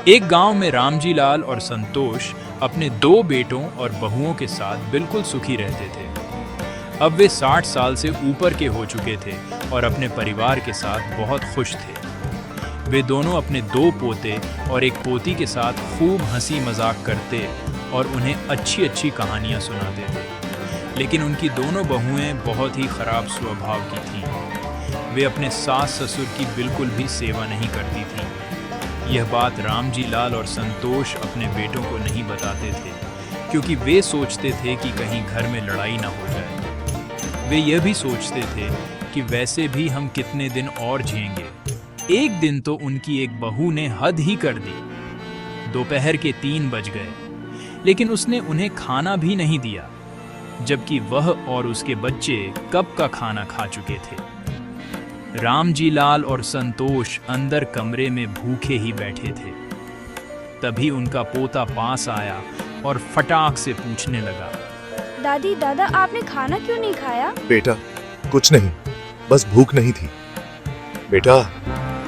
एक गांव में रामजी लाल और संतोष अपने दो बेटों और बहुओं के साथ बिल्कुल सुखी रहते थे। अब वे 60 साल से ऊपर के हो चुके थे और अपने परिवार के साथ बहुत खुश थे। वे दोनों अपने दो पोते और एक पोती के साथ खूब हंसी मजाक करते और उन्हें अच्छी अच्छी कहानियां सुनाते थे। लेकिन उनकी दोनों बहुएं बहुत ही खराब स्वभाव की थीं। वे अपने सास ससुर की बिल्कुल भी सेवा नहीं करती थीं। यह बात रामजी लाल और संतोष अपने बेटों को नहीं बताते थे, क्योंकि वे सोचते थे कि कहीं घर में लड़ाई ना हो जाए। वे यह भी सोचते थे कि वैसे भी हम कितने दिन और जिएंगे। एक दिन तो उनकी एक बहू ने हद ही कर दी। दोपहर के 3 बज गए, लेकिन उसने उन्हें खाना भी नहीं दिया, जबकि वह और उसके बच्चे कब का खाना खा चुके थे। रामजी लाल और संतोष अंदर कमरे में भूखे ही बैठे थे। तभी उनका पोता पास आया और फटाक से पूछने लगा, दादी दादा आपने खाना क्यों नहीं खाया? बेटा कुछ नहीं, बस भूख नहीं थी। बेटा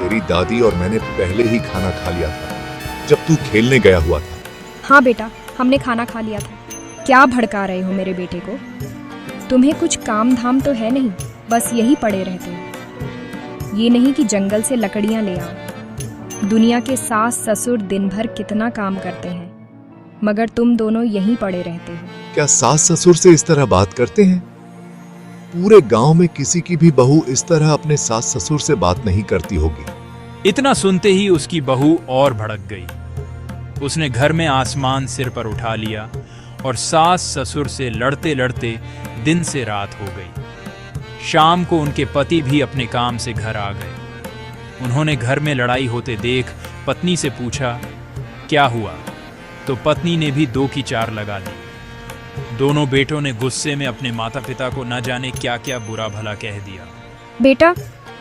तेरी दादी और मैंने पहले ही खाना खा लिया था जब तू खेलने गया हुआ था। हाँ बेटा, हमने खाना खा लिया था। क्या भड़का रहे हो मेरे बेटे को? तुम्हें कुछ काम धाम तो है नहीं, बस यही पड़े रहते हो। ये नहीं कि जंगल से लकड़ियां ले आओ। दुनिया के सास ससुर दिन भर कितना काम करते हैं, मगर तुम दोनों यहीं पड़े रहते हो। क्या सास ससुर से इस तरह बात करते हैं? पूरे गांव में किसी की भी बहू इस तरह अपने सास ससुर से बात नहीं करती होगी। इतना सुनते ही उसकी बहू और भड़क गई। उसने घर में आसमान सिर पर उठा लिया और सास ससुर से लड़ते लड़ते दिन से रात हो गई। शाम को उनके पति भी अपने काम से घर आ गए। उन्होंने घर में लड़ाई होते देख पत्नी से पूछा, क्या हुआ? तो पत्नी ने भी 2 की 4 लगा दी। दोनों बेटों ने गुस्से में अपने माता पिता को न जाने क्या क्या बुरा भला कह दिया। बेटा,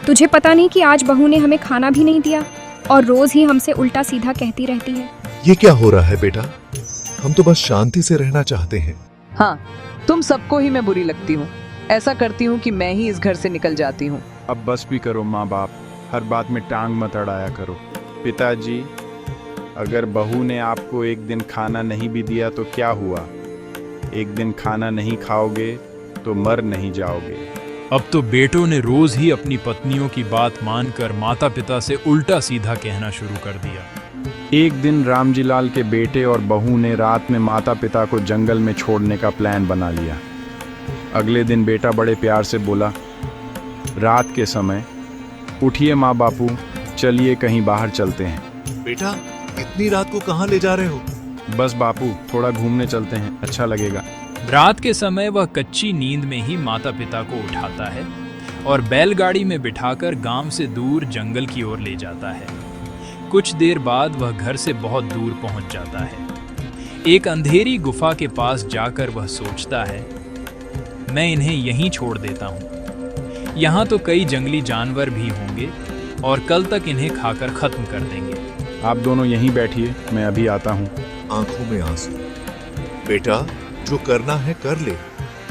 तुझे पता नहीं कि आज बहू ने हमें खाना भी नहीं दिया और रोज ही हमसे उल्टा सीधा कहती रहती है। ये क्या हो रहा है बेटा? हम तो बस शांति से रहना चाहते हैं। हाँ, तुम सबको ही मैं बुरी लगती हूँ। ऐसा करती हूँ कि मैं ही इस घर से निकल जाती हूँ। अब बस भी करो माँ बाप, हर बात में टांग मत अड़ाया करो। पिताजी, अगर बहू ने आपको एक दिन खाना नहीं भी दिया तो क्या हुआ? एक दिन खाना नहीं खाओगे तो मर नहीं जाओगे। अब तो बेटों ने रोज ही अपनी पत्नियों की बात मानकर माता पिता से उल्टा सीधा कहना शुरू कर दिया। एक दिन रामजी लाल के बेटे और बहू ने रात में माता पिता को जंगल में छोड़ने का प्लान बना लिया। अगले दिन बेटा बड़े प्यार से बोला, रात के समय उठिए माँ बापू, चलिए कहीं बाहर चलते हैं। बेटा इतनी रात को कहाँ ले जा रहे हो? बस बापू, थोड़ा घूमने चलते हैं, अच्छा लगेगा। रात के समय वह कच्ची नींद में ही माता पिता को उठाता है और बैलगाड़ी में बिठाकर गांव से दूर जंगल की ओर ले जाता है। कुछ देर बाद वह घर से बहुत दूर पहुंच जाता है। एक अंधेरी गुफा के पास जाकर वह सोचता है, मैं इन्हें यहीं छोड़ देता हूँ। यहाँ तो कई जंगली जानवर भी होंगे और कल तक इन्हें खाकर खत्म कर देंगे। आप दोनों यहीं बैठिए, मैं अभी आता हूँ। आंखों में आंसू। बेटा जो करना है कर ले,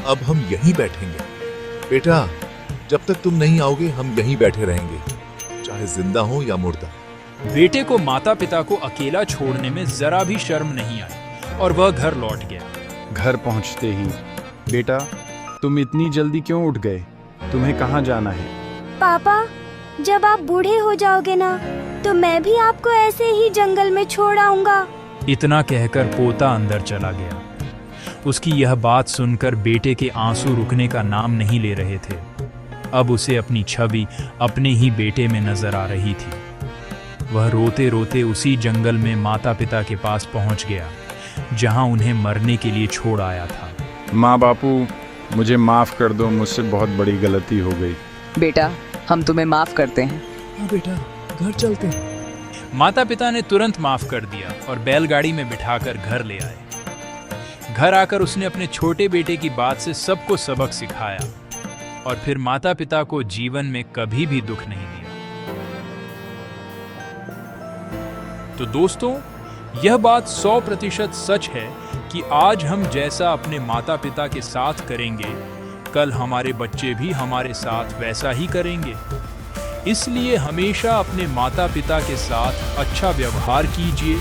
अब हम यहीं बैठेंगे। बेटा जब तक तुम नहीं आओगे हम यहीं बैठे रहेंगे, चाहे जिंदा हो या मुर्दा। बेटे को माता पिता को अकेला छोड़ने में जरा भी शर्म नहीं आई और वह घर लौट गया। घर पहुँचते ही, बेटा तुम इतनी जल्दी क्यों उठ गए? तुम्हें कहाँ जाना है? पापा, जब आप बूढ़े हो जाओगे ना, तो मैं भी आपको ऐसे ही जंगल में छोड़ आऊंगा। इतना कहकर पोता अंदर चला गया। उसकी यह बात सुनकर बेटे के आंसू रुकने का नाम नहीं ले रहे थे। अब उसे अपनी छवि अपने ही बेटे में नजर आ रही थी। वह रोते रोते उसी जंगल में माता पिता के पास पहुंच गया, जहां उन्हें मरने के लिए छोड़ आया था। माँ बापू, मुझे माफ कर दो, मुझसे बहुत बड़ी गलती हो गई। बेटा, हम तुम्हें माफ करते हैं। हाँ बेटा, घर चलते हैं। माता पिता ने तुरंत माफ कर दिया और बैलगाड़ी में बिठाकर घर ले आए। घर आकर उसने अपने छोटे बेटे की बात से सबको सबक सिखाया और फिर माता पिता को जीवन में कभी भी दुख नहीं दिया। तो दोस्तों, यह बात 100% सच है कि आज हम जैसा अपने माता पिता के साथ करेंगे, कल हमारे बच्चे भी हमारे साथ वैसा ही करेंगे। इसलिए हमेशा अपने माता पिता के साथ अच्छा व्यवहार कीजिए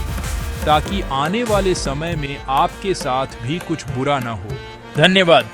ताकि आने वाले समय में आपके साथ भी कुछ बुरा ना हो। धन्यवाद।